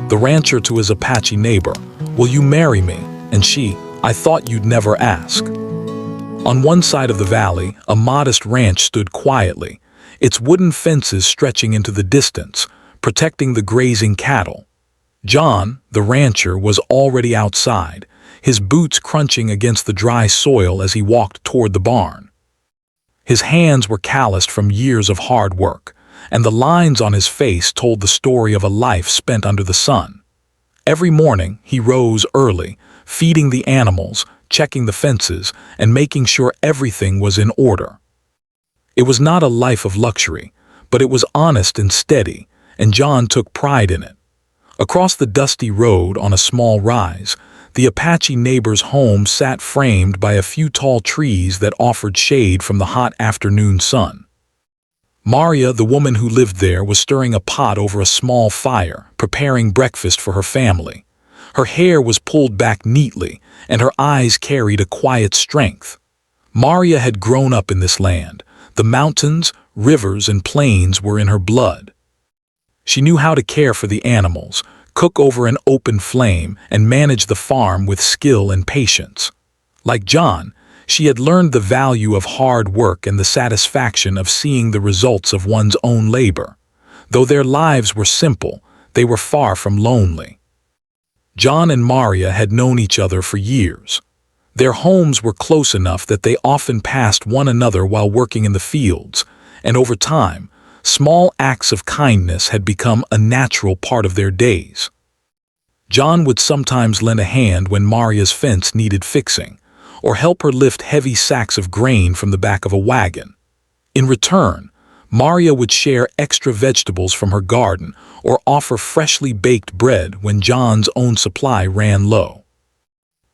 The rancher to his Apache neighbor, "Will you marry me?" And she, "I thought you'd never ask." On one side of the valley, a modest ranch stood quietly, its wooden fences stretching into the distance, protecting the grazing cattle. John, the rancher, was already outside, his boots crunching against the dry soil as he walked toward the barn. His hands were calloused from years of hard work, and the lines on his face told the story of a life spent under the sun. Every morning, he rose early, feeding the animals, checking the fences, and making sure everything was in order. It was not a life of luxury, but it was honest and steady, and John took pride in it. Across the dusty road on a small rise, the Apache neighbor's home sat framed by a few tall trees that offered shade from the hot afternoon sun. Maria, the woman who lived there, was stirring a pot over a small fire, preparing breakfast for her family. Her hair was pulled back neatly, and her eyes carried a quiet strength. Maria had grown up in this land. The mountains, rivers, and plains were in her blood. She knew how to care for the animals, cook over an open flame, and manage the farm with skill and patience. Like John, she had learned the value of hard work and the satisfaction of seeing the results of one's own labor. Though their lives were simple, they were far from lonely. John and Maria had known each other for years. Their homes were close enough that they often passed one another while working in the fields, and over time, small acts of kindness had become a natural part of their days. John would sometimes lend a hand when Maria's fence needed fixing, or help her lift heavy sacks of grain from the back of a wagon. In return, Maria would share extra vegetables from her garden or offer freshly baked bread when John's own supply ran low.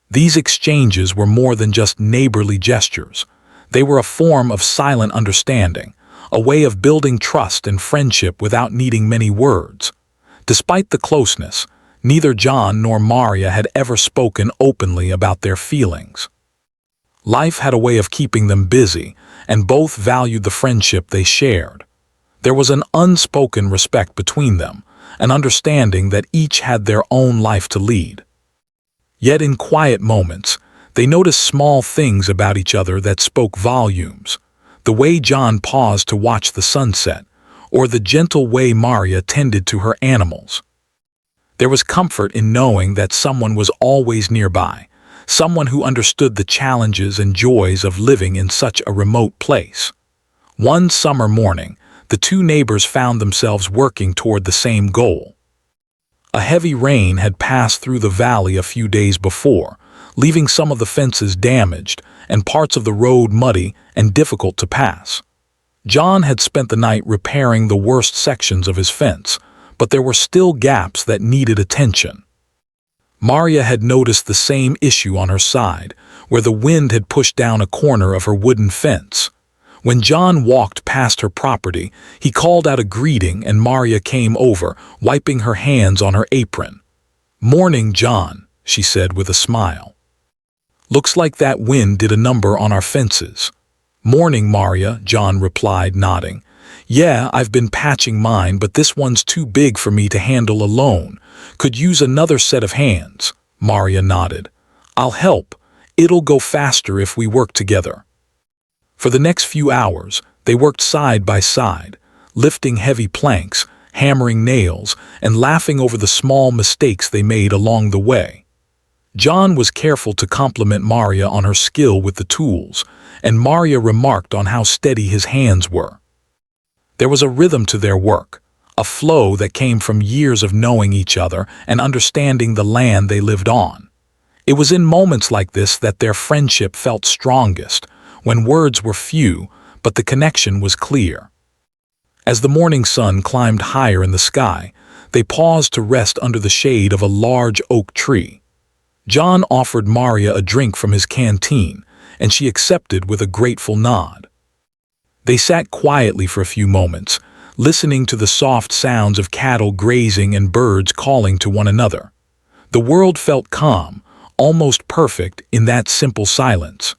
These exchanges were more than just neighborly gestures. They were a form of silent understanding, a way of building trust and friendship without needing many words. Despite the closeness, neither John nor Maria had ever spoken openly about their feelings. Life had a way of keeping them busy, and both valued the friendship they shared. There was an unspoken respect between them, an understanding that each had their own life to lead. Yet in quiet moments, they noticed small things about each other that spoke volumes. The way John paused to watch the sunset, or the gentle way Maria tended to her animals. There was comfort in knowing that someone was always nearby, someone who understood the challenges and joys of living in such a remote place. One summer morning, the two neighbors found themselves working toward the same goal. A heavy rain had passed through the valley a few days before, leaving some of the fences damaged and parts of the road muddy and difficult to pass. John had spent the night repairing the worst sections of his fence, but there were still gaps that needed attention. Maria had noticed the same issue on her side, where the wind had pushed down a corner of her wooden fence. When John walked past her property, he called out a greeting and Maria came over, wiping her hands on her apron. "Morning, John," she said with a smile. "Looks like that wind did a number on our fences." "Morning, Maria," John replied, nodding. "Yeah, I've been patching mine, but this one's too big for me to handle alone. Could use another set of hands." Maria nodded. "I'll help. It'll go faster if we work together." For the next few hours, they worked side by side, lifting heavy planks, hammering nails, and laughing over the small mistakes they made along the way. John was careful to compliment Maria on her skill with the tools, and Maria remarked on how steady his hands were. There was a rhythm to their work, a flow that came from years of knowing each other and understanding the land they lived on. It was in moments like this that their friendship felt strongest, when words were few, but the connection was clear. As the morning sun climbed higher in the sky, they paused to rest under the shade of a large oak tree. John offered Maria a drink from his canteen, and she accepted with a grateful nod. They sat quietly for a few moments, listening to the soft sounds of cattle grazing and birds calling to one another. The world felt calm, almost perfect in that simple silence.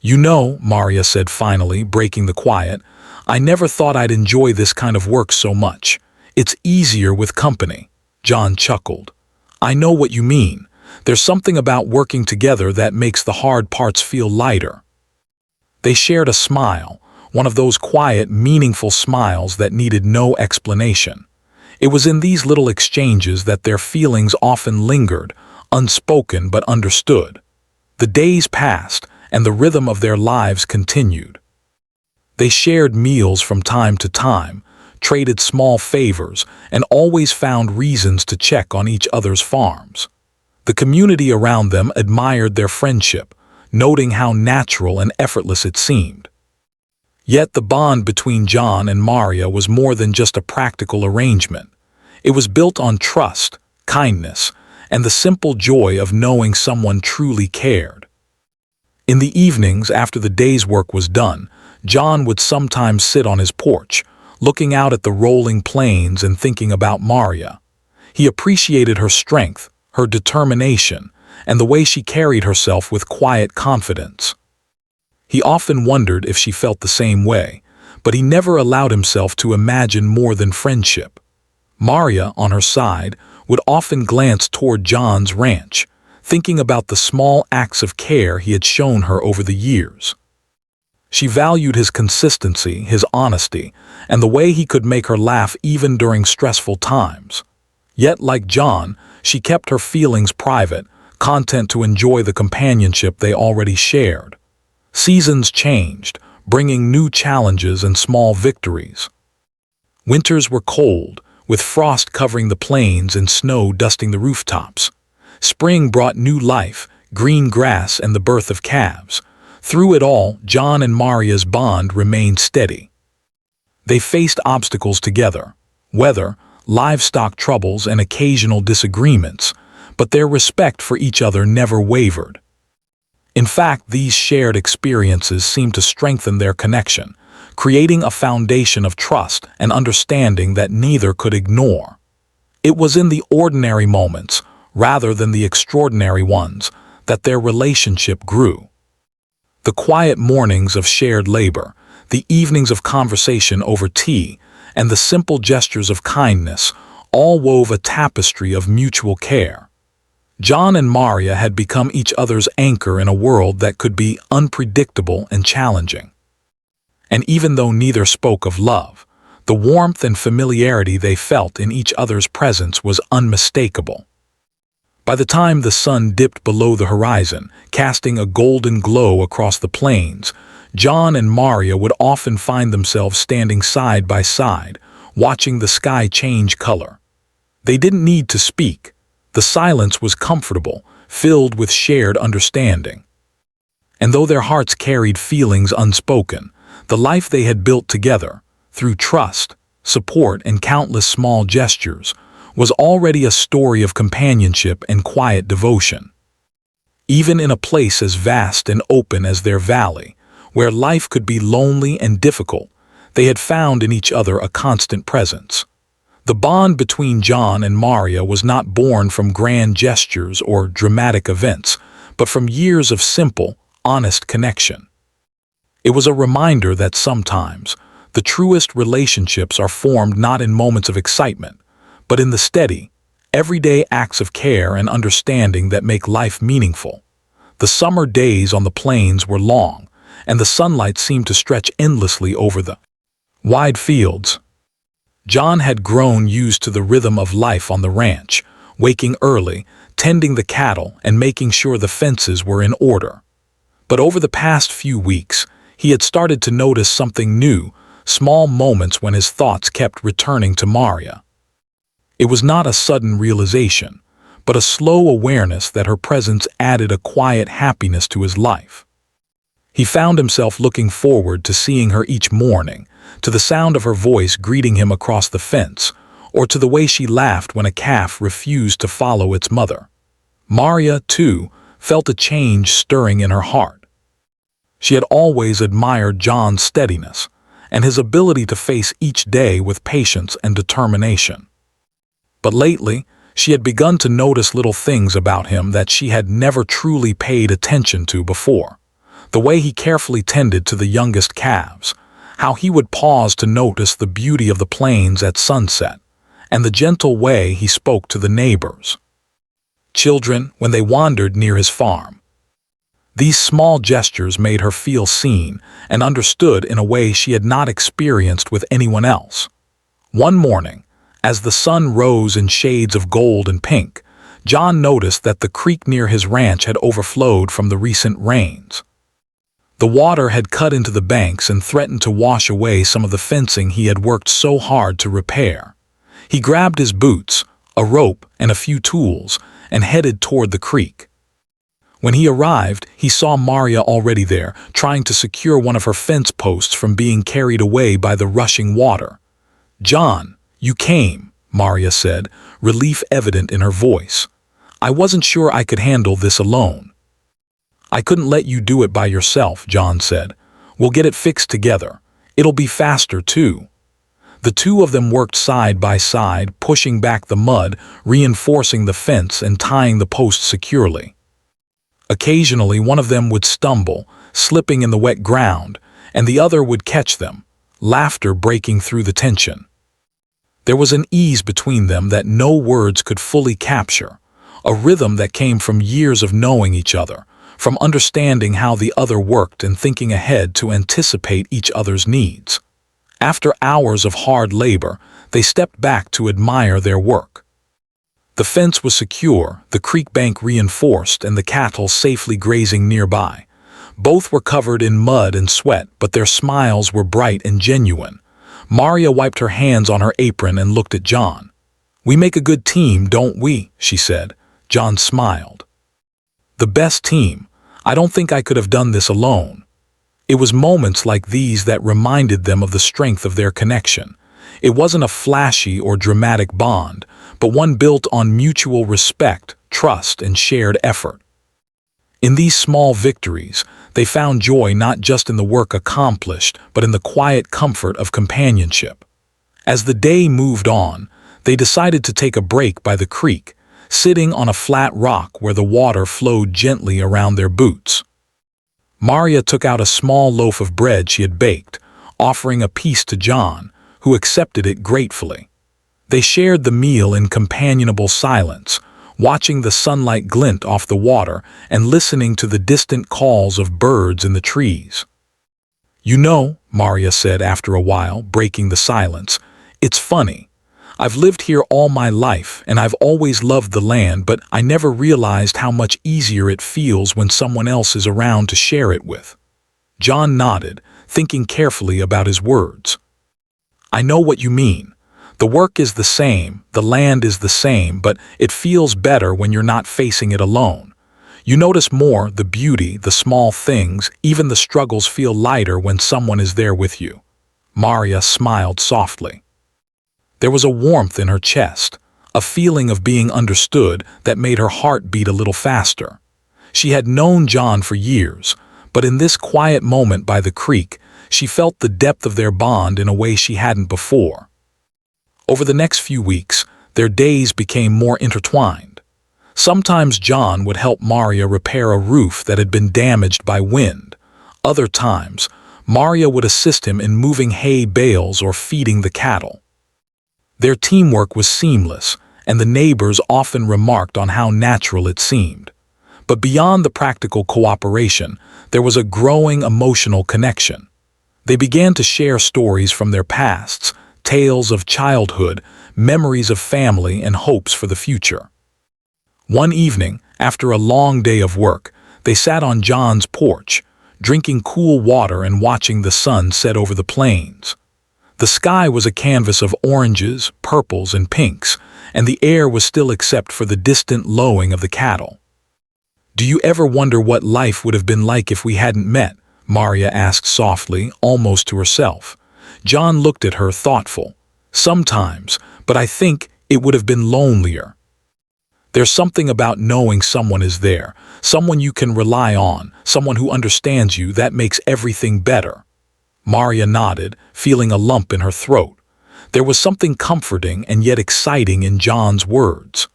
"You know," Maria said finally, breaking the quiet, "I never thought I'd enjoy this kind of work so much. It's easier with company." John chuckled. I know what you mean. There's something about working together that makes the hard parts feel lighter. They shared a smile, one of those quiet, meaningful smiles that needed no explanation. It was in these little exchanges that their feelings often lingered, unspoken but understood. The days passed, and the rhythm of their lives continued. They shared meals from time to time, traded small favors, and always found reasons to check on each other's farms. The community around them admired their friendship, noting how natural and effortless it seemed. Yet the bond between John and Maria was more than just a practical arrangement. It was built on trust, kindness, and the simple joy of knowing someone truly cared. In the evenings after the day's work was done, John would sometimes sit on his porch, looking out at the rolling plains and thinking about Maria. He appreciated her strength, her determination, and the way she carried herself with quiet confidence. He often wondered if she felt the same way, but he never allowed himself to imagine more than friendship. Maria, on her side, would often glance toward John's ranch, thinking about the small acts of care he had shown her over the years. She valued his consistency, his honesty, and the way he could make her laugh even during stressful times. Yet, like John, she kept her feelings private, content to enjoy the companionship they already shared. Seasons changed, bringing new challenges and small victories. Winters were cold, with frost covering the plains and snow dusting the rooftops. Spring brought new life, green grass, and the birth of calves. Through it all, John and Maria's bond remained steady. They faced obstacles together, weather, livestock troubles, and occasional disagreements, but their respect for each other never wavered. In fact, these shared experiences seemed to strengthen their connection, creating a foundation of trust and understanding that neither could ignore. It was in the ordinary moments, rather than the extraordinary ones, that their relationship grew. The quiet mornings of shared labor, the evenings of conversation over tea, and the simple gestures of kindness all wove a tapestry of mutual care. John and Maria had become each other's anchor in a world that could be unpredictable and challenging. And even though neither spoke of love, the warmth and familiarity they felt in each other's presence was unmistakable. By the time the sun dipped below the horizon, casting a golden glow across the plains, John and Maria would often find themselves standing side by side, watching the sky change color. They didn't need to speak. The silence was comfortable, filled with shared understanding. And though their hearts carried feelings unspoken, the life they had built together, through trust, support, and countless small gestures, was already a story of companionship and quiet devotion. Even in a place as vast and open as their valley, where life could be lonely and difficult, they had found in each other a constant presence. The bond between John and Maria was not born from grand gestures or dramatic events, but from years of simple, honest connection. It was a reminder that sometimes the truest relationships are formed not in moments of excitement, but in the steady, everyday acts of care and understanding that make life meaningful. The summer days on the plains were long, and the sunlight seemed to stretch endlessly over the wide fields. John had grown used to the rhythm of life on the ranch, waking early, tending the cattle, and making sure the fences were in order. But over the past few weeks, he had started to notice something new, small moments when his thoughts kept returning to Maria. It was not a sudden realization, but a slow awareness that her presence added a quiet happiness to his life. He found himself looking forward to seeing her each morning, to the sound of her voice greeting him across the fence, or to the way she laughed when a calf refused to follow its mother. Maria, too, felt a change stirring in her heart. She had always admired John's steadiness and his ability to face each day with patience and determination. But lately, she had begun to notice little things about him that she had never truly paid attention to before. The way he carefully tended to the youngest calves, how he would pause to notice the beauty of the plains at sunset, and the gentle way he spoke to the neighbors. Children, when they wandered near his farm. These small gestures made her feel seen and understood in a way she had not experienced with anyone else. One morning, as the sun rose in shades of gold and pink, John noticed that the creek near his ranch had overflowed from the recent rains. The water had cut into the banks and threatened to wash away some of the fencing he had worked so hard to repair. He grabbed his boots, a rope, and a few tools, and headed toward the creek. When he arrived, he saw Maria already there, trying to secure one of her fence posts from being carried away by the rushing water. "John, you came," Maria said, relief evident in her voice. "I wasn't sure I could handle this alone." "I couldn't let you do it by yourself," John said. "We'll get it fixed together. It'll be faster, too." The two of them worked side by side, pushing back the mud, reinforcing the fence, and tying the posts securely. Occasionally, one of them would stumble, slipping in the wet ground, and the other would catch them, laughter breaking through the tension. There was an ease between them that no words could fully capture, a rhythm that came from years of knowing each other, from understanding how the other worked and thinking ahead to anticipate each other's needs. After hours of hard labor, they stepped back to admire their work. The fence was secure, the creek bank reinforced, and the cattle safely grazing nearby. Both were covered in mud and sweat, but their smiles were bright and genuine. Maria wiped her hands on her apron and looked at John. "We make a good team, don't we?" she said. John smiled. "The best team. I don't think I could have done this alone." It was moments like these that reminded them of the strength of their connection. It wasn't a flashy or dramatic bond, but one built on mutual respect, trust, and shared effort. In these small victories, they found joy not just in the work accomplished, but in the quiet comfort of companionship. As the day moved on, they decided to take a break by the creek, sitting on a flat rock where the water flowed gently around their boots. Maria took out a small loaf of bread she had baked, offering a piece to John, who accepted it gratefully. They shared the meal in companionable silence, watching the sunlight glint off the water and listening to the distant calls of birds in the trees. "You know," Maria said after a while, breaking the silence, "it's funny. I've lived here all my life and I've always loved the land, but I never realized how much easier it feels when someone else is around to share it with." John nodded, thinking carefully about his words. "I know what you mean. The work is the same, the land is the same, but it feels better when you're not facing it alone. You notice more, the beauty, the small things, even the struggles feel lighter when someone is there with you." Maria smiled softly. There was a warmth in her chest, a feeling of being understood that made her heart beat a little faster. She had known John for years, but in this quiet moment by the creek, she felt the depth of their bond in a way she hadn't before. Over the next few weeks, their days became more intertwined. Sometimes John would help Maria repair a roof that had been damaged by wind. Other times, Maria would assist him in moving hay bales or feeding the cattle. Their teamwork was seamless, and the neighbors often remarked on how natural it seemed. But beyond the practical cooperation, there was a growing emotional connection. They began to share stories from their pasts, tales of childhood, memories of family, and hopes for the future. One evening, after a long day of work, they sat on John's porch, drinking cool water and watching the sun set over the plains. The sky was a canvas of oranges, purples, and pinks, and the air was still except for the distant lowing of the cattle. "Do you ever wonder what life would have been like if we hadn't met?" Maria asked softly, almost to herself. John looked at her thoughtful. "Sometimes, but I think it would have been lonelier. There's something about knowing someone is there, someone you can rely on, someone who understands you, that makes everything better." Maria nodded, feeling a lump in her throat. There was something comforting and yet exciting in John's words.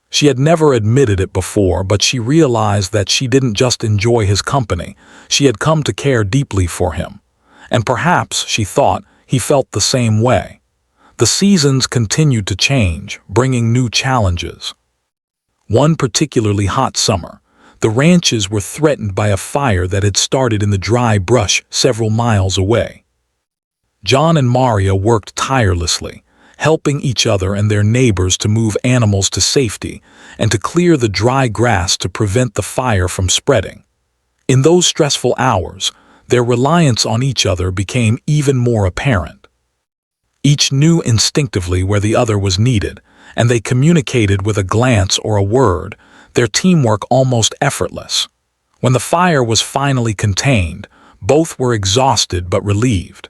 She had never admitted it before, but she realized that she didn't just enjoy his company, she had come to care deeply for him. And perhaps, she thought, he felt the same way. The seasons continued to change, bringing new challenges. One particularly hot summer, the ranches were threatened by a fire that had started in the dry brush several miles away. John and Maria worked tirelessly, helping each other and their neighbors to move animals to safety and to clear the dry grass to prevent the fire from spreading. In those stressful hours, their reliance on each other became even more apparent. Each knew instinctively where the other was needed, and they communicated with a glance or a word, their teamwork almost effortless. When the fire was finally contained, both were exhausted but relieved.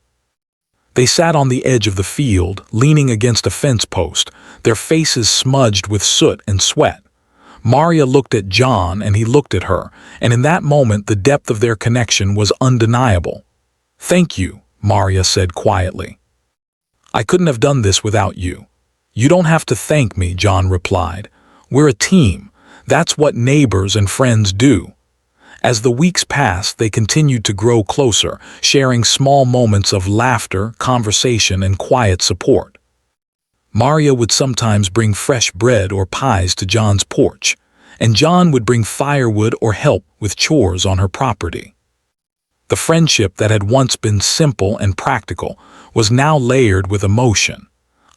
They sat on the edge of the field, leaning against a fence post, their faces smudged with soot and sweat. Maria looked at John and he looked at her, and in that moment the depth of their connection was undeniable. "Thank you," Maria said quietly. "I couldn't have done this without you." "You don't have to thank me," John replied. "We're a team. That's what neighbors and friends do." As the weeks passed, they continued to grow closer, sharing small moments of laughter, conversation, and quiet support. Maria would sometimes bring fresh bread or pies to John's porch, and John would bring firewood or help with chores on her property. The friendship that had once been simple and practical was now layered with emotion,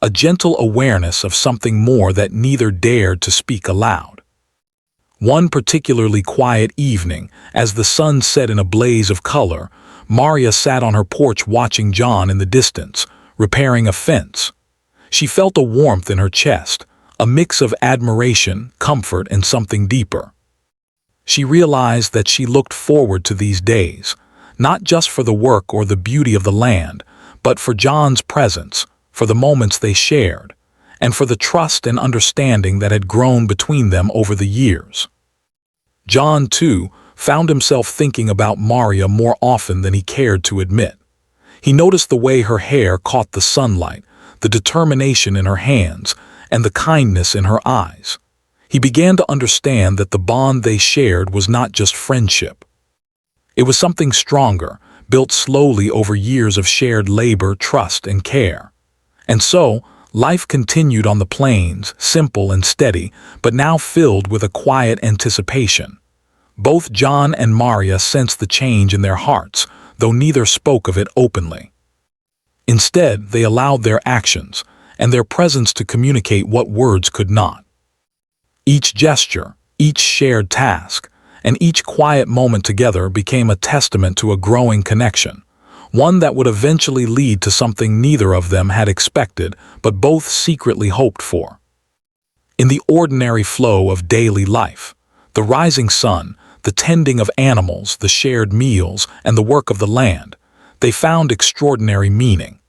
a gentle awareness of something more that neither dared to speak aloud. One particularly quiet evening, as the sun set in a blaze of color, Maria sat on her porch watching John in the distance, repairing a fence. She felt a warmth in her chest, a mix of admiration, comfort, and something deeper. She realized that she looked forward to these days, not just for the work or the beauty of the land, but for John's presence, for the moments they shared, and for the trust and understanding that had grown between them over the years. John, too, found himself thinking about Maria more often than he cared to admit. He noticed the way her hair caught the sunlight, the determination in her hands, and the kindness in her eyes. He began to understand that the bond they shared was not just friendship. It was something stronger, built slowly over years of shared labor, trust, and care. And so, life continued on the plains, simple and steady, but now filled with a quiet anticipation. Both John and Maria sensed the change in their hearts, though neither spoke of it openly. Instead, they allowed their actions and their presence to communicate what words could not. Each gesture, each shared task, and each quiet moment together became a testament to a growing connection, one that would eventually lead to something neither of them had expected but both secretly hoped for. In the ordinary flow of daily life, the rising sun, the tending of animals, the shared meals, and the work of the land, they found extraordinary meaning.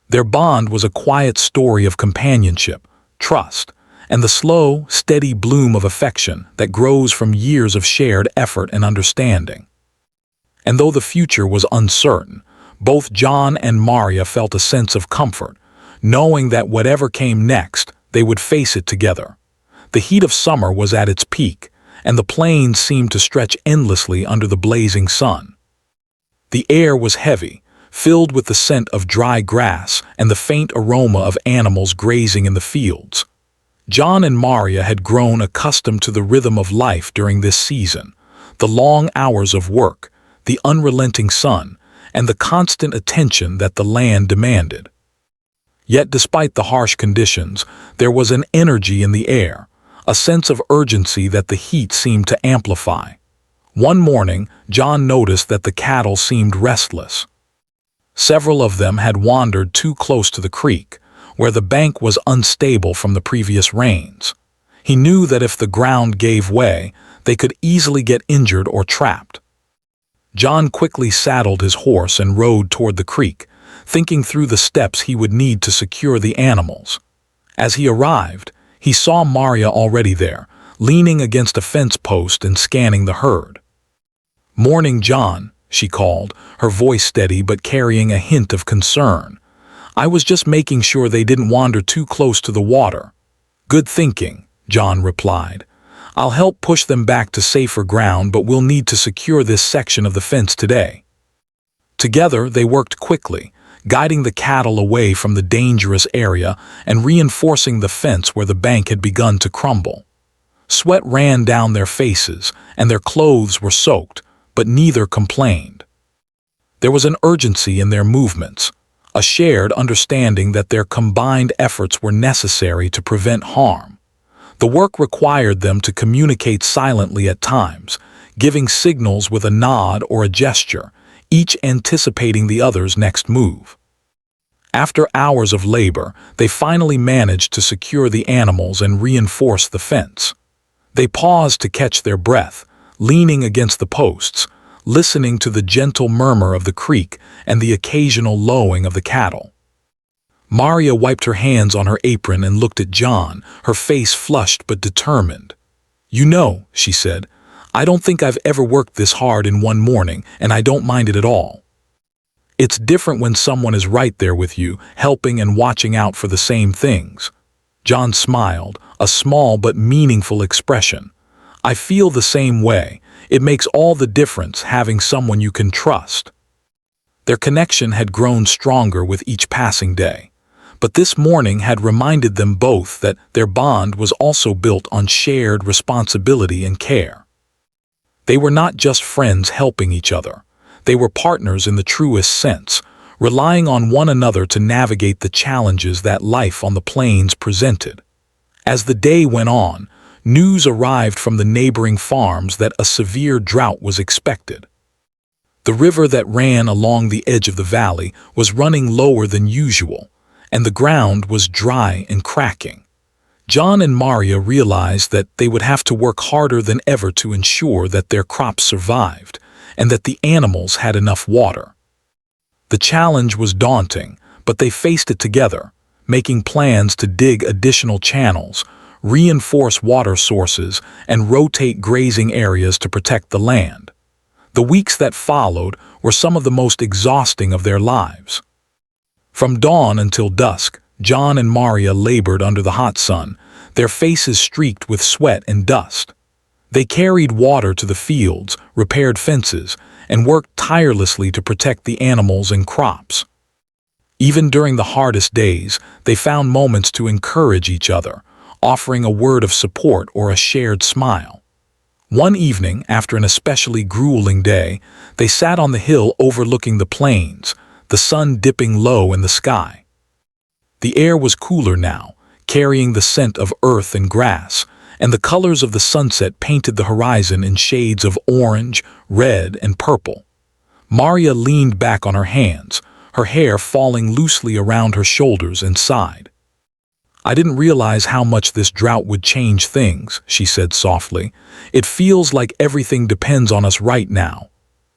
Their bond was a quiet story of companionship, trust, and the slow, steady bloom of affection that grows from years of shared effort and understanding. And though the future was uncertain, both John and Maria felt a sense of comfort, knowing that whatever came next, they would face it together. The heat of summer was at its peak, and the plains seemed to stretch endlessly under the blazing sun. The air was heavy, filled with the scent of dry grass and the faint aroma of animals grazing in the fields. John and Maria had grown accustomed to the rhythm of life during this season, the long hours of work, the unrelenting sun, and the constant attention that the land demanded. Yet despite the harsh conditions, there was an energy in the air, a sense of urgency that the heat seemed to amplify. One morning, John noticed that the cattle seemed restless. Several of them had wandered too close to the creek, where the bank was unstable from the previous rains. He knew that if the ground gave way, they could easily get injured or trapped. John quickly saddled his horse and rode toward the creek, thinking through the steps he would need to secure the animals. As he arrived, he saw Maria already there, leaning against a fence post and scanning the herd. "Morning, John," she called, her voice steady but carrying a hint of concern. "I was just making sure they didn't wander too close to the water." "Good thinking," John replied. "I'll help push them back to safer ground, but we'll need to secure this section of the fence today." Together, they worked quickly, guiding the cattle away from the dangerous area and reinforcing the fence where the bank had begun to crumble. Sweat ran down their faces, and their clothes were soaked, but neither complained. There was an urgency in their movements, a shared understanding that their combined efforts were necessary to prevent harm. The work required them to communicate silently at times, giving signals with a nod or a gesture, each anticipating the other's next move. After hours of labor, they finally managed to secure the animals and reinforce the fence. They paused to catch their breath, leaning against the posts, listening to the gentle murmur of the creek and the occasional lowing of the cattle. Maria wiped her hands on her apron and looked at John, her face flushed but determined. "You know," she said, "I don't think I've ever worked this hard in one morning, and I don't mind it at all. It's different when someone is right there with you, helping and watching out for the same things." John smiled, a small but meaningful expression. "I feel the same way. It makes all the difference having someone you can trust." Their connection had grown stronger with each passing day, but this morning had reminded them both that their bond was also built on shared responsibility and care. They were not just friends helping each other. They were partners in the truest sense, relying on one another to navigate the challenges that life on the plains presented. As the day went on, news arrived from the neighboring farms that a severe drought was expected. The river that ran along the edge of the valley was running lower than usual, and the ground was dry and cracking. John and Maria realized that they would have to work harder than ever to ensure that their crops survived and that the animals had enough water. The challenge was daunting, but they faced it together, making plans to dig additional channels, reinforce water sources, and rotate grazing areas to protect the land. The weeks that followed were some of the most exhausting of their lives. From dawn until dusk, John and Maria labored under the hot sun, their faces streaked with sweat and dust. They carried water to the fields, repaired fences, and worked tirelessly to protect the animals and crops. Even during the hardest days, they found moments to encourage each other, offering a word of support or a shared smile. One evening, after an especially grueling day, they sat on the hill overlooking the plains, the sun dipping low in the sky. The air was cooler now, carrying the scent of earth and grass, and the colors of the sunset painted the horizon in shades of orange, red, and purple. Maria leaned back on her hands, her hair falling loosely around her shoulders, and sighed. "I didn't realize how much this drought would change things," she said softly. "It feels like everything depends on us right now."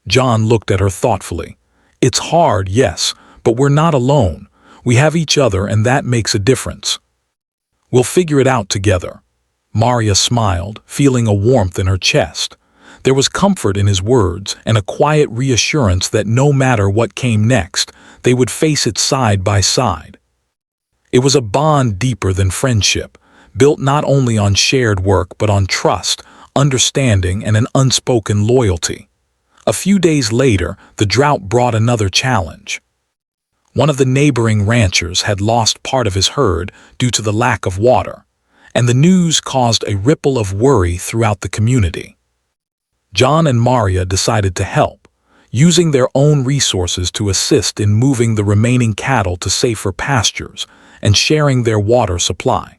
John looked at her thoughtfully. "It's hard, yes, but we're not alone. We have each other, and that makes a difference. We'll figure it out together." Maria smiled, feeling a warmth in her chest. There was comfort in his words and a quiet reassurance that no matter what came next, they would face it side by side. It was a bond deeper than friendship, built not only on shared work but on trust, understanding, and an unspoken loyalty. A few days later, the drought brought another challenge. One of the neighboring ranchers had lost part of his herd due to the lack of water, and the news caused a ripple of worry throughout the community. John and Maria decided to help, using their own resources to assist in moving the remaining cattle to safer pastures and sharing their water supply.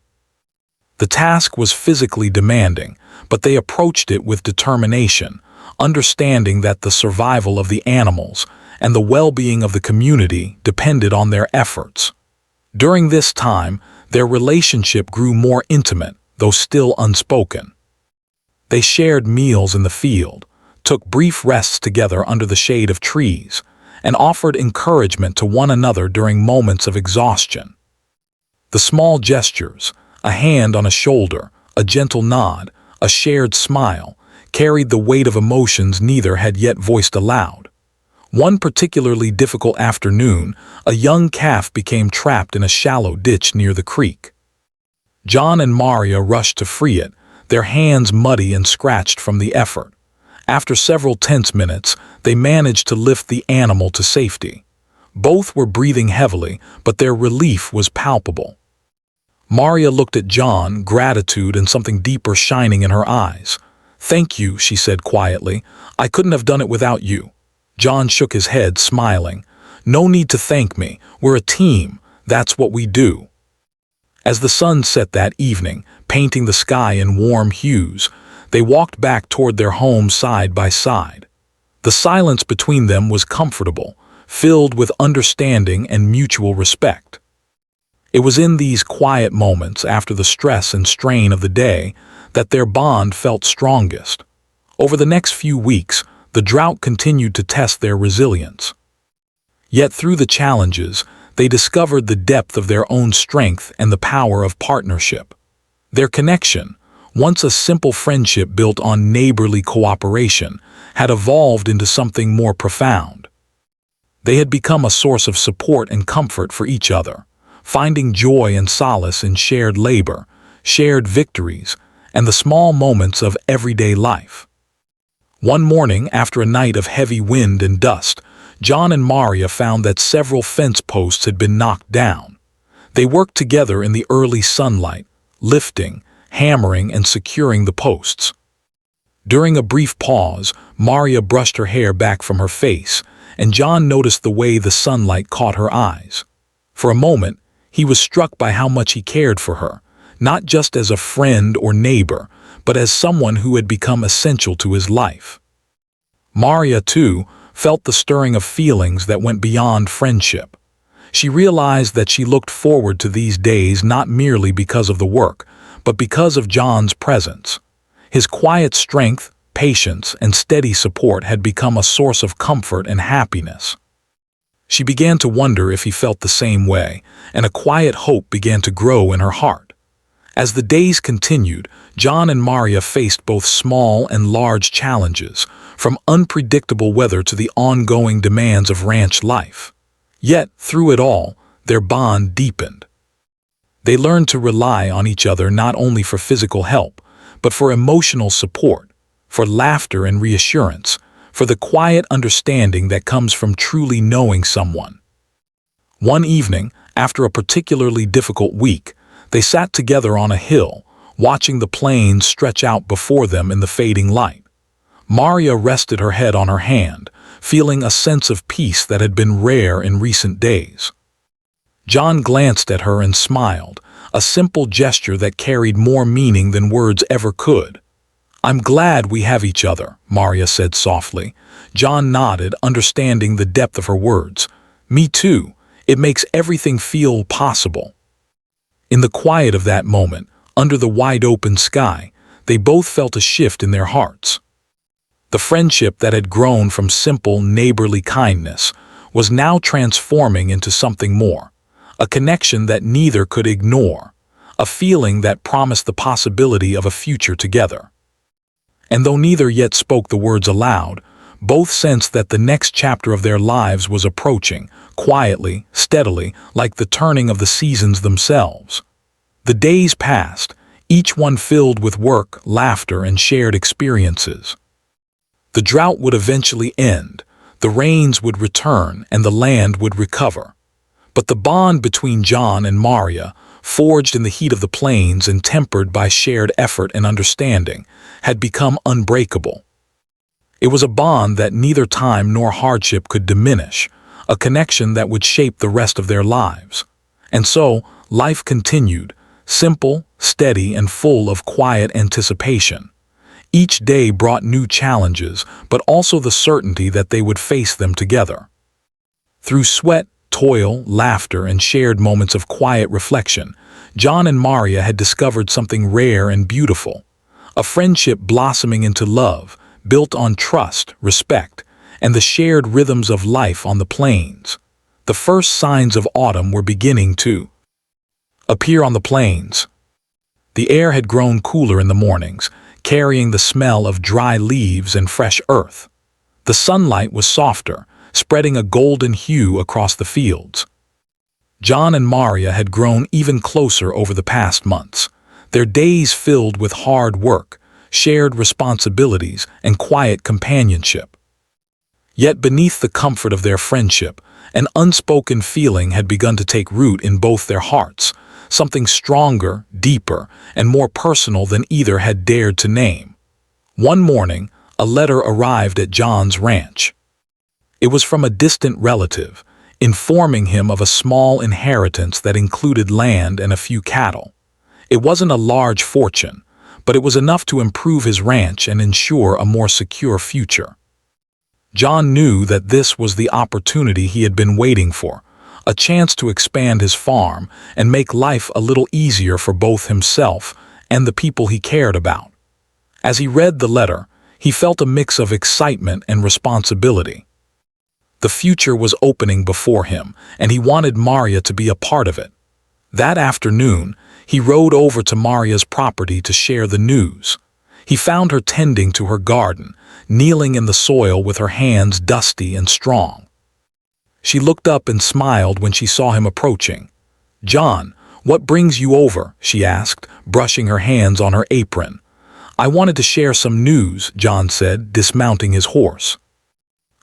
The task was physically demanding, but they approached it with determination, understanding that the survival of the animals and the well-being of the community depended on their efforts. During this time, their relationship grew more intimate, though still unspoken. They shared meals in the field, took brief rests together under the shade of trees, and offered encouragement to one another during moments of exhaustion. The small gestures, a hand on a shoulder, a gentle nod, a shared smile, carried the weight of emotions neither had yet voiced aloud. One particularly difficult afternoon, a young calf became trapped in a shallow ditch near the creek. John and Maria rushed to free it, their hands muddy and scratched from the effort. After several tense minutes, they managed to lift the animal to safety. Both were breathing heavily, but their relief was palpable. Maria looked at John, gratitude and something deeper shining in her eyes. "Thank you," she said quietly. "I couldn't have done it without you." John shook his head, smiling. "No need to thank me. We're a team. That's what we do." As the sun set that evening, painting the sky in warm hues, they walked back toward their home side by side. The silence between them was comfortable, filled with understanding and mutual respect. It was in these quiet moments after the stress and strain of the day that their bond felt strongest. Over the next few weeks, the drought continued to test their resilience. Yet through the challenges, they discovered the depth of their own strength and the power of partnership. Their connection, once a simple friendship built on neighborly cooperation, had evolved into something more profound. They had become a source of support and comfort for each other, finding joy and solace in shared labor, shared victories, and the small moments of everyday life. One morning, after a night of heavy wind and dust, John and Maria found that several fence posts had been knocked down. They worked together in the early sunlight, lifting, hammering, and securing the posts. During a brief pause, Maria brushed her hair back from her face, and John noticed the way the sunlight caught her eyes. For a moment, he was struck by how much he cared for her, not just as a friend or neighbor, but as someone who had become essential to his life. Maria, too, felt the stirring of feelings that went beyond friendship. She realized that she looked forward to these days not merely because of the work, but because of John's presence. His quiet strength, patience, and steady support had become a source of comfort and happiness. She began to wonder if he felt the same way, and a quiet hope began to grow in her heart. As the days continued, John and Maria faced both small and large challenges, from unpredictable weather to the ongoing demands of ranch life. Yet, through it all, their bond deepened. They learned to rely on each other not only for physical help, but for emotional support, for laughter and reassurance, for the quiet understanding that comes from truly knowing someone. One evening, after a particularly difficult week, they sat together on a hill, watching the plains stretch out before them in the fading light. Maria rested her head on her hand, feeling a sense of peace that had been rare in recent days. John glanced at her and smiled, a simple gesture that carried more meaning than words ever could. "I'm glad we have each other," Maria said softly. John nodded, understanding the depth of her words. "Me too. It makes everything feel possible." In the quiet of that moment, under the wide-open sky, they both felt a shift in their hearts. The friendship that had grown from simple, neighborly kindness was now transforming into something more, a connection that neither could ignore, a feeling that promised the possibility of a future together. And though neither yet spoke the words aloud, both sensed that the next chapter of their lives was approaching, quietly, steadily, like the turning of the seasons themselves. The days passed, each one filled with work, laughter, and shared experiences. The drought would eventually end, the rains would return, and the land would recover. But the bond between John and Maria, forged in the heat of the plains and tempered by shared effort and understanding, had become unbreakable. It was a bond that neither time nor hardship could diminish, a connection that would shape the rest of their lives. And so, life continued, simple, steady, and full of quiet anticipation. Each day brought new challenges, but also the certainty that they would face them together. Through sweat, toil, laughter, and shared moments of quiet reflection, John and Maria had discovered something rare and beautiful, a friendship blossoming into love, built on trust, respect, and the shared rhythms of life on the plains. The first signs of autumn were beginning to appear on the plains. The air had grown cooler in the mornings, carrying the smell of dry leaves and fresh earth. The sunlight was softer, spreading a golden hue across the fields. John and Maria had grown even closer over the past months, their days filled with hard work, shared responsibilities, and quiet companionship. Yet beneath the comfort of their friendship, an unspoken feeling had begun to take root in both their hearts, something stronger, deeper, and more personal than either had dared to name. One morning, a letter arrived at John's ranch. It was from a distant relative, informing him of a small inheritance that included land and a few cattle. It wasn't a large fortune, but it was enough to improve his ranch and ensure a more secure future. John knew that this was the opportunity he had been waiting for, a chance to expand his farm and make life a little easier for both himself and the people he cared about. As he read the letter, he felt a mix of excitement and responsibility. The future was opening before him, and he wanted Maria to be a part of it. That afternoon, he rode over to Maria's property to share the news. He found her tending to her garden, kneeling in the soil with her hands dusty and strong. She looked up and smiled when she saw him approaching. "John, what brings you over?" she asked, brushing her hands on her apron. "I wanted to share some news," John said, dismounting his horse.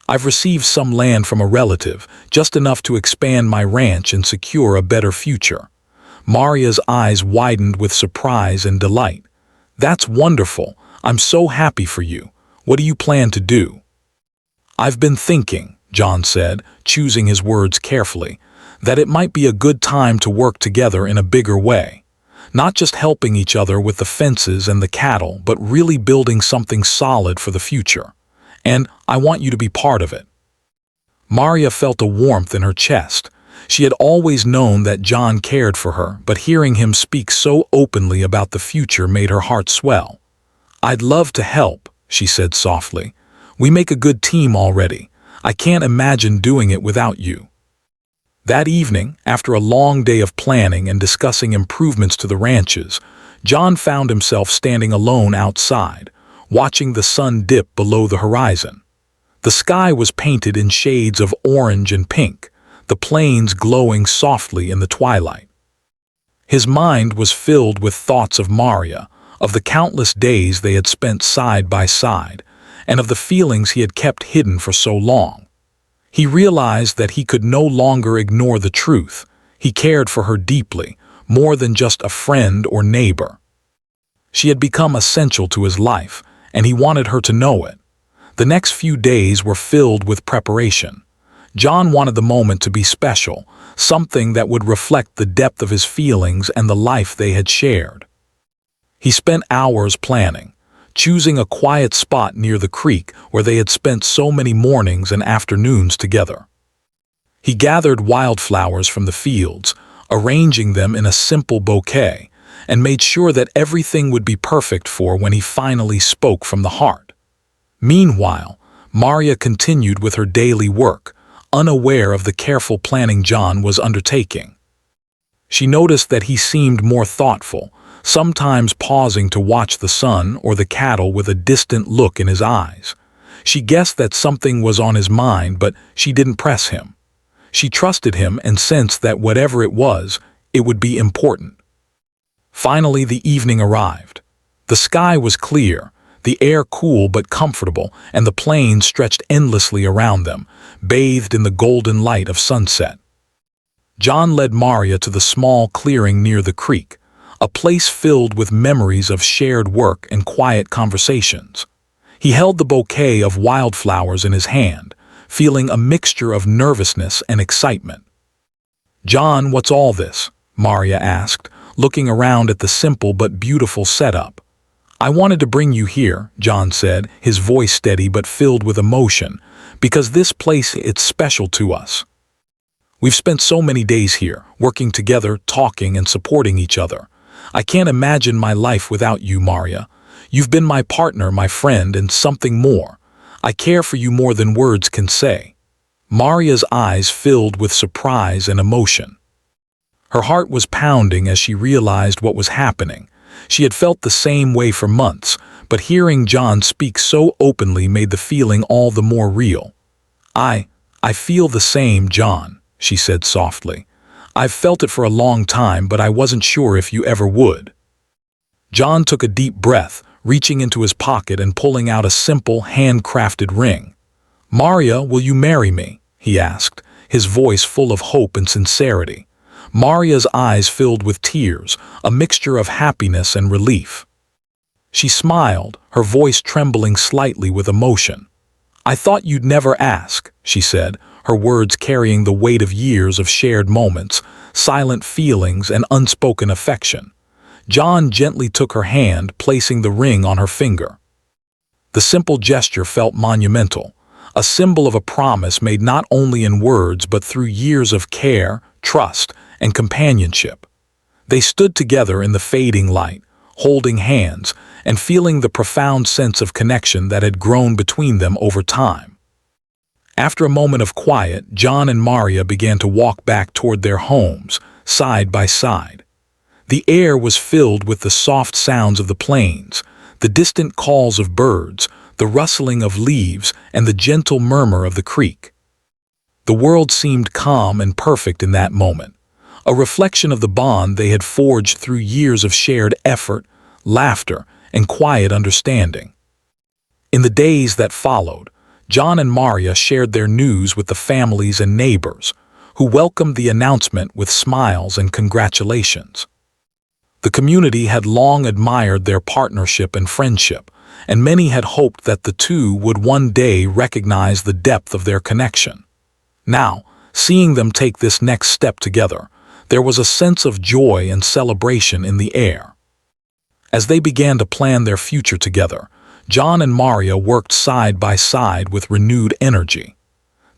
"I've received some land from a relative, just enough to expand my ranch and secure a better future." Maria's eyes widened with surprise and delight. "That's wonderful. I'm so happy for you. What do you plan to do?" "I've been thinking," John said, choosing his words carefully, "that it might be a good time to work together in a bigger way. Not just helping each other with the fences and the cattle, but really building something solid for the future. And I want you to be part of it." Maria felt a warmth in her chest. She had always known that John cared for her, but hearing him speak so openly about the future made her heart swell. "I'd love to help," she said softly. "We make a good team already. I can't imagine doing it without you." That evening, after a long day of planning and discussing improvements to the ranches, John found himself standing alone outside, watching the sun dip below the horizon. The sky was painted in shades of orange and pink, the plains glowing softly in the twilight. His mind was filled with thoughts of Maria, of the countless days they had spent side by side, and of the feelings he had kept hidden for so long. He realized that he could no longer ignore the truth. He cared for her deeply, more than just a friend or neighbor. She had become essential to his life, and he wanted her to know it. The next few days were filled with preparation. John wanted the moment to be special, something that would reflect the depth of his feelings and the life they had shared. He spent hours planning, choosing a quiet spot near the creek where they had spent so many mornings and afternoons together. He gathered wildflowers from the fields, arranging them in a simple bouquet, and made sure that everything would be perfect for when he finally spoke from the heart. Meanwhile, Maria continued with her daily work, unaware of the careful planning John was undertaking. She noticed that he seemed more thoughtful, sometimes pausing to watch the sun or the cattle with a distant look in his eyes. She guessed that something was on his mind, but she didn't press him. She trusted him and sensed that whatever it was, it would be important. Finally, the evening arrived. The sky was clear, the air cool but comfortable, and the plains stretched endlessly around them, bathed in the golden light of sunset. John led Maria to the small clearing near the creek, a place filled with memories of shared work and quiet conversations. He held the bouquet of wildflowers in his hand, feeling a mixture of nervousness and excitement. "John, what's all this?" Maria asked, looking around at the simple but beautiful setup. "I wanted to bring you here," John said, his voice steady but filled with emotion, "because this place, it's special to us. We've spent so many days here, working together, talking and supporting each other. I can't imagine my life without you, Maria. You've been my partner, my friend, and something more. I care for you more than words can say." Maria's eyes filled with surprise and emotion. Her heart was pounding as she realized what was happening. She had felt the same way for months, but hearing John speak so openly made the feeling all the more real. I feel the same, John," she said softly. "I've felt it for a long time, but I wasn't sure if you ever would." John took a deep breath, reaching into his pocket and pulling out a simple, handcrafted ring. "Maria, will you marry me?" he asked, his voice full of hope and sincerity. Maria's eyes filled with tears, a mixture of happiness and relief. She smiled, her voice trembling slightly with emotion. "I thought you'd never ask," she said, her words carrying the weight of years of shared moments, silent feelings, and unspoken affection. John gently took her hand, placing the ring on her finger. The simple gesture felt monumental, a symbol of a promise made not only in words but through years of care, trust, and companionship. They stood together in the fading light, holding hands and feeling the profound sense of connection that had grown between them over time. After a moment of quiet, John and Maria began to walk back toward their homes, side by side. The air was filled with the soft sounds of the plains, the distant calls of birds, the rustling of leaves, and the gentle murmur of the creek. The world seemed calm and perfect in that moment, a reflection of the bond they had forged through years of shared effort, laughter, and quiet understanding. In the days that followed, John and Maria shared their news with the families and neighbors, who welcomed the announcement with smiles and congratulations. The community had long admired their partnership and friendship, and many had hoped that the two would one day recognize the depth of their connection. Now, seeing them take this next step together, there was a sense of joy and celebration in the air. As they began to plan their future together, John and Maria worked side by side with renewed energy.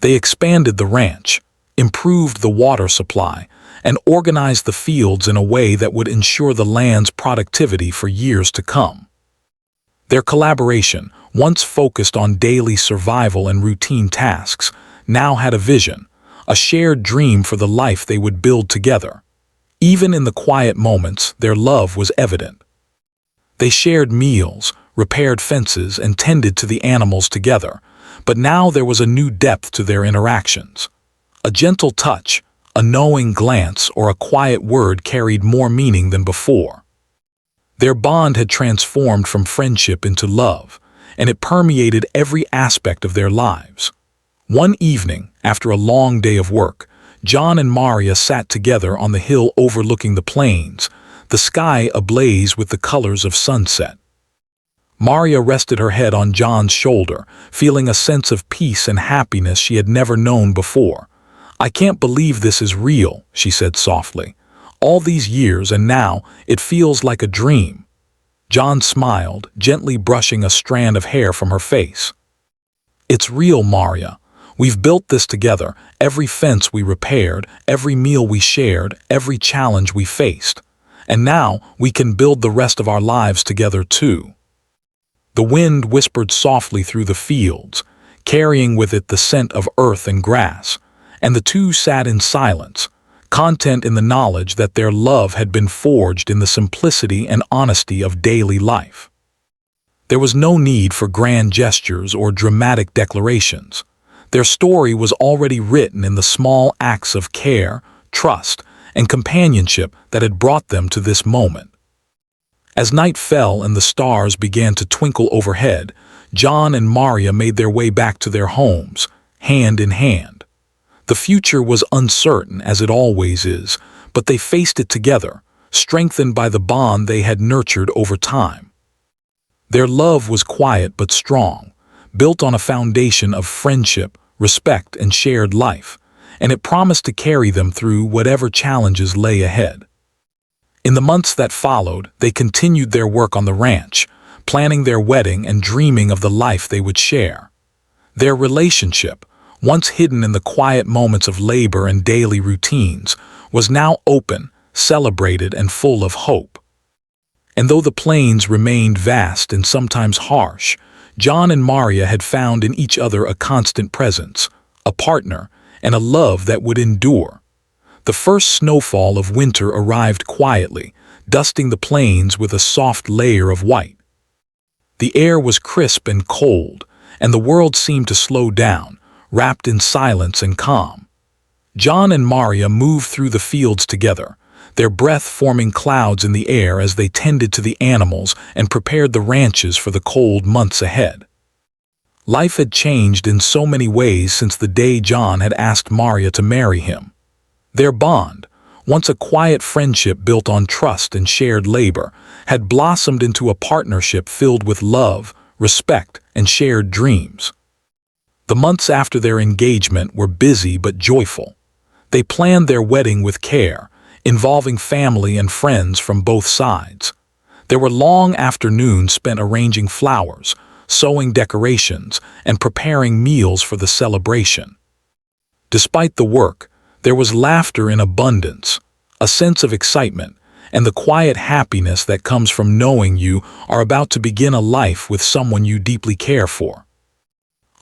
They expanded the ranch, improved the water supply, and organized the fields in a way that would ensure the land's productivity for years to come. Their collaboration, once focused on daily survival and routine tasks, now had a vision, a shared dream for the life they would build together. Even in the quiet moments, their love was evident. They shared meals, repaired fences, and tended to the animals together, but now there was a new depth to their interactions. A gentle touch, a knowing glance, or a quiet word carried more meaning than before. Their bond had transformed from friendship into love, and it permeated every aspect of their lives. One evening, after a long day of work, John and Maria sat together on the hill overlooking the plains, the sky ablaze with the colors of sunset. Maria rested her head on John's shoulder, feeling a sense of peace and happiness she had never known before. "I can't believe this is real," she said softly. "All these years and now it feels like a dream." John smiled, gently brushing a strand of hair from her face. "It's real, Maria. We've built this together, every fence we repaired, every meal we shared, every challenge we faced. And now we can build the rest of our lives together too." The wind whispered softly through the fields, carrying with it the scent of earth and grass, and the two sat in silence, content in the knowledge that their love had been forged in the simplicity and honesty of daily life. There was no need for grand gestures or dramatic declarations. Their story was already written in the small acts of care, trust, and companionship that had brought them to this moment. As night fell and the stars began to twinkle overhead, John and Maria made their way back to their homes, hand in hand. The future was uncertain, as it always is, but they faced it together, strengthened by the bond they had nurtured over time. Their love was quiet but strong, built on a foundation of friendship, respect, and shared life, and it promised to carry them through whatever challenges lay ahead. In the months that followed, they continued their work on the ranch, planning their wedding and dreaming of the life they would share. Their relationship, once hidden in the quiet moments of labor and daily routines, was now open, celebrated, and full of hope. And though the plains remained vast and sometimes harsh, John and Maria had found in each other a constant presence, a partner, and a love that would endure. The first snowfall of winter arrived quietly, dusting the plains with a soft layer of white. The air was crisp and cold, and the world seemed to slow down, wrapped in silence and calm. John and Maria moved through the fields together, their breath forming clouds in the air as they tended to the animals and prepared the ranches for the cold months ahead. Life had changed in so many ways since the day John had asked Maria to marry him. Their bond, once a quiet friendship built on trust and shared labor, had blossomed into a partnership filled with love, respect, and shared dreams. The months after their engagement were busy but joyful. They planned their wedding with care, involving family and friends from both sides. There were long afternoons spent arranging flowers, sewing decorations, and preparing meals for the celebration. Despite the work, there was laughter in abundance, a sense of excitement, and the quiet happiness that comes from knowing you are about to begin a life with someone you deeply care for.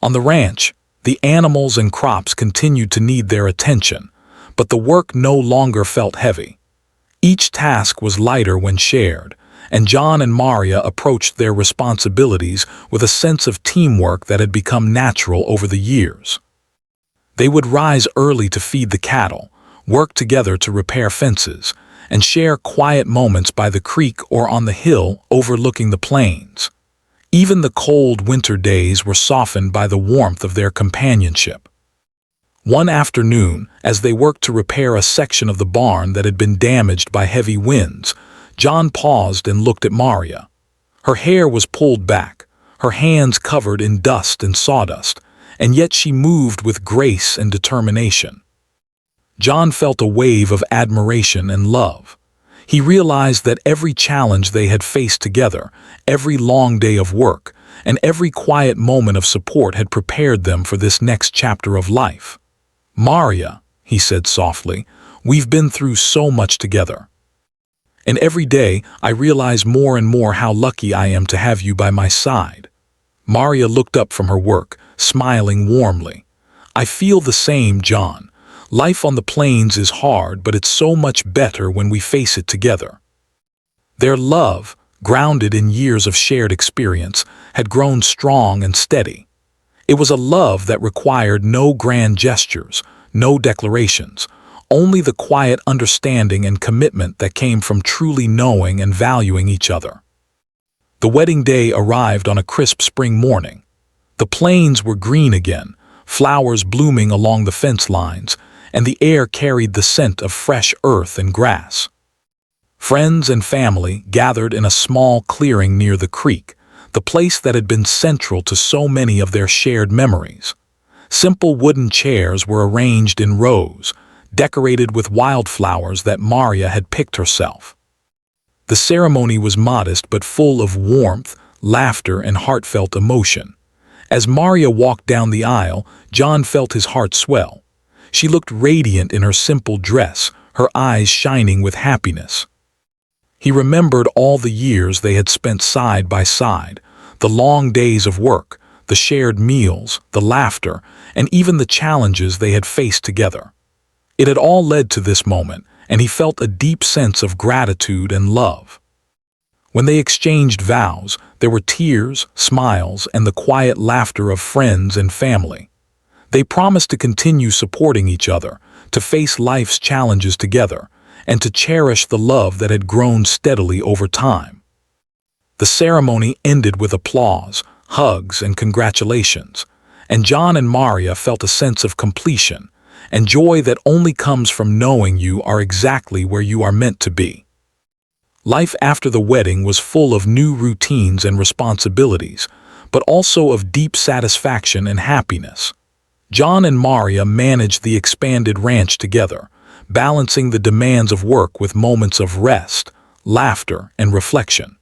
On the ranch, the animals and crops continued to need their attention, but the work no longer felt heavy. Each task was lighter when shared, and John and Maria approached their responsibilities with a sense of teamwork that had become natural over the years. They would rise early to feed the cattle, work together to repair fences, and share quiet moments by the creek or on the hill overlooking the plains. Even the cold winter days were softened by the warmth of their companionship. One afternoon, as they worked to repair a section of the barn that had been damaged by heavy winds, John paused and looked at Maria. Her hair was pulled back, her hands covered in dust and sawdust, and yet she moved with grace and determination. John felt a wave of admiration and love. He realized that every challenge they had faced together, every long day of work, and every quiet moment of support had prepared them for this next chapter of life. "Maria," he said softly, "we've been through so much together. And every day I realize more and more how lucky I am to have you by my side." Maria looked up from her work, smiling warmly. "I feel the same, John. Life on the plains is hard, but it's so much better when we face it together." Their love, grounded in years of shared experience, had grown strong and steady. It was a love that required no grand gestures, no declarations, only the quiet understanding and commitment that came from truly knowing and valuing each other. The wedding day arrived on a crisp spring morning. The plains were green again, flowers blooming along the fence lines, and the air carried the scent of fresh earth and grass. Friends and family gathered in a small clearing near the creek, the place that had been central to so many of their shared memories. Simple wooden chairs were arranged in rows, decorated with wildflowers that Maria had picked herself. The ceremony was modest but full of warmth, laughter, and heartfelt emotion. As Maria walked down the aisle, John felt his heart swell. She looked radiant in her simple dress, her eyes shining with happiness. He remembered all the years they had spent side by side, the long days of work, the shared meals, the laughter, and even the challenges they had faced together. It had all led to this moment, and he felt a deep sense of gratitude and love. When they exchanged vows, there were tears, smiles, and the quiet laughter of friends and family. They promised to continue supporting each other, to face life's challenges together, and to cherish the love that had grown steadily over time. The ceremony ended with applause, hugs, and congratulations, and John and Maria felt a sense of completion and joy that only comes from knowing you are exactly where you are meant to be. Life after the wedding was full of new routines and responsibilities, but also of deep satisfaction and happiness. John and Maria managed the expanded ranch together, balancing the demands of work with moments of rest, laughter, and reflection.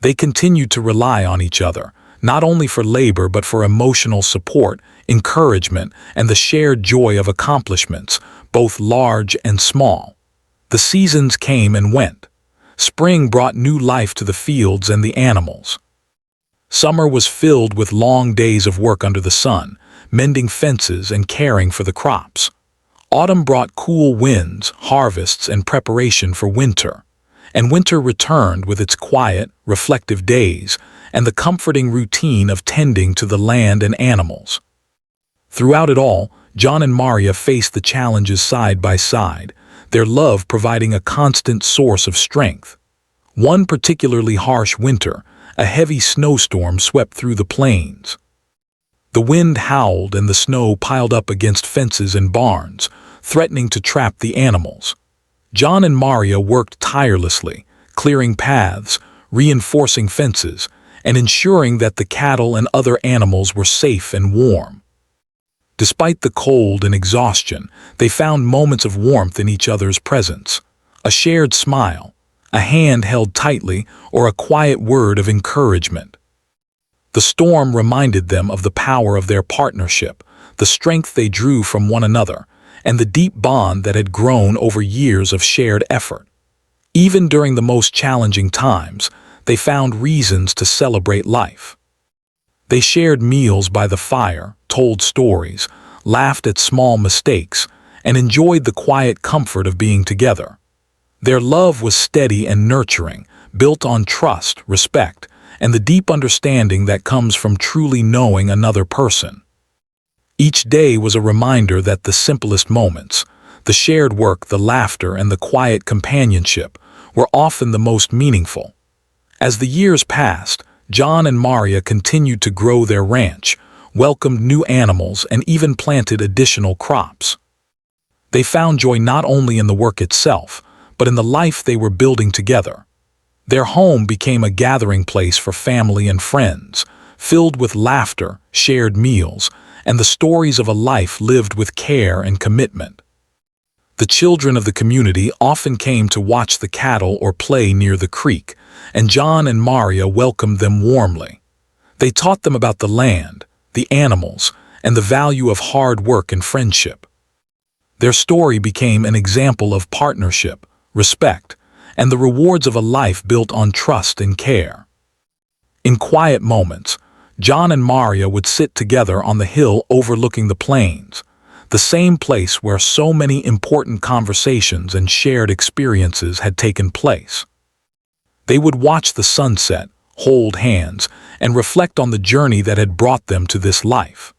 They continued to rely on each other, not only for labor but for emotional support, encouragement, and the shared joy of accomplishments, both large and small. The seasons came and went. Spring brought new life to the fields and the animals. Summer was filled with long days of work under the sun, mending fences and caring for the crops. Autumn brought cool winds, harvests, and preparation for winter. And winter returned with its quiet, reflective days and the comforting routine of tending to the land and animals. Throughout it all, John and Maria faced the challenges side by side, their love providing a constant source of strength. One particularly harsh winter, a heavy snowstorm swept through the plains. The wind howled and the snow piled up against fences and barns, threatening to trap the animals. John and Maria worked tirelessly, clearing paths, reinforcing fences, and ensuring that the cattle and other animals were safe and warm. Despite the cold and exhaustion, they found moments of warmth in each other's presence. A shared smile, a hand held tightly, or a quiet word of encouragement. The storm reminded them of the power of their partnership, the strength they drew from one another, and the deep bond that had grown over years of shared effort. Even during the most challenging times, they found reasons to celebrate life. They shared meals by the fire, told stories, laughed at small mistakes, and enjoyed the quiet comfort of being together. Their love was steady and nurturing, built on trust, respect, and the deep understanding that comes from truly knowing another person. Each day was a reminder that the simplest moments, the shared work, the laughter, and the quiet companionship, were often the most meaningful. As the years passed, John and Maria continued to grow their ranch, welcomed new animals, and even planted additional crops. They found joy not only in the work itself, but in the life they were building together. Their home became a gathering place for family and friends, filled with laughter, shared meals, and the stories of a life lived with care and commitment. The children of the community often came to watch the cattle or play near the creek, and John and Maria welcomed them warmly. They taught them about the land, the animals, and the value of hard work and friendship. Their story became an example of partnership, respect, and the rewards of a life built on trust and care. In quiet moments, John and Maria would sit together on the hill overlooking the plains, the same place where so many important conversations and shared experiences had taken place. They would watch the sunset, hold hands, and reflect on the journey that had brought them to this life.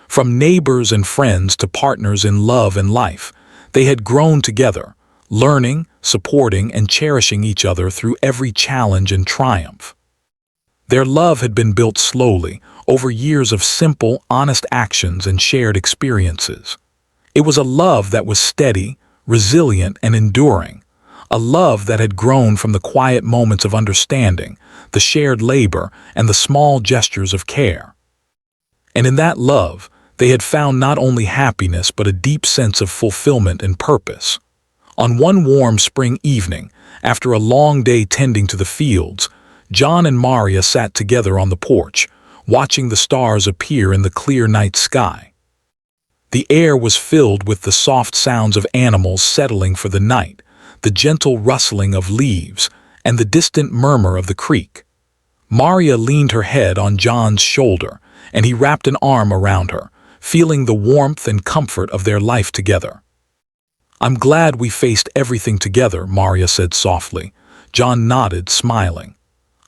From neighbors and friends to partners in love and life, they had grown together, learning, supporting, and cherishing each other through every challenge and triumph. Their love had been built slowly, over years of simple, honest actions and shared experiences. It was a love that was steady, resilient, and enduring, a love that had grown from the quiet moments of understanding, the shared labor, and the small gestures of care. And in that love, they had found not only happiness but a deep sense of fulfillment and purpose. On one warm spring evening, after a long day tending to the fields, John and Maria sat together on the porch, watching the stars appear in the clear night sky. The air was filled with the soft sounds of animals settling for the night, the gentle rustling of leaves, and the distant murmur of the creek. Maria leaned her head on John's shoulder, and he wrapped an arm around her, feeling the warmth and comfort of their life together. "I'm glad we faced everything together," Maria said softly. John nodded, smiling.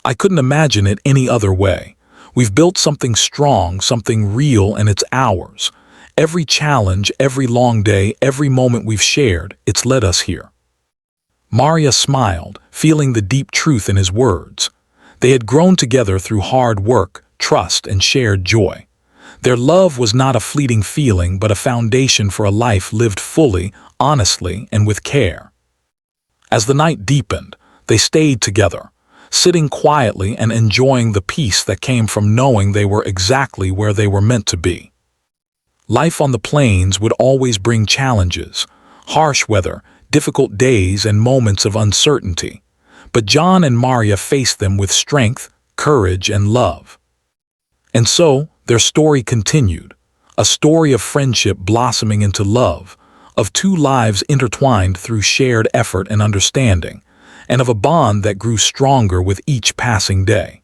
"I couldn't imagine it any other way. We've built something strong, something real, and it's ours. Every challenge, every long day, every moment we've shared, it's led us here." Maria smiled, feeling the deep truth in his words. They had grown together through hard work, trust, and shared joy. Their love was not a fleeting feeling, but a foundation for a life lived fully, honestly, and with care. As the night deepened, they stayed together, sitting quietly and enjoying the peace that came from knowing they were exactly where they were meant to be. Life on the plains would always bring challenges, harsh weather, difficult days, and moments of uncertainty. But John and Maria faced them with strength, courage, and love. And so, their story continued, a story of friendship blossoming into love, of two lives intertwined through shared effort and understanding, and of a bond that grew stronger with each passing day.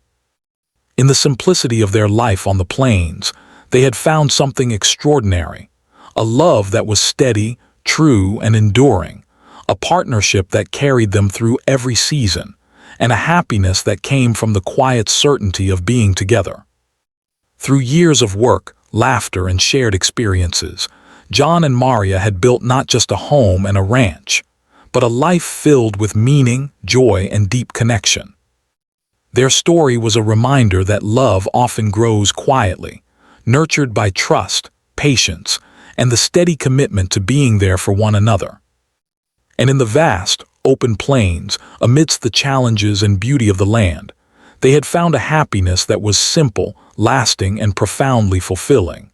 In the simplicity of their life on the plains, they had found something extraordinary, a love that was steady, true, and enduring, a partnership that carried them through every season, and a happiness that came from the quiet certainty of being together. Through years of work, laughter, and shared experiences, John and Maria had built not just a home and a ranch, but a life filled with meaning, joy, and deep connection. Their story was a reminder that love often grows quietly, nurtured by trust, patience, and the steady commitment to being there for one another. And in the vast, open plains, amidst the challenges and beauty of the land, they had found a happiness that was simple, lasting, and profoundly fulfilling.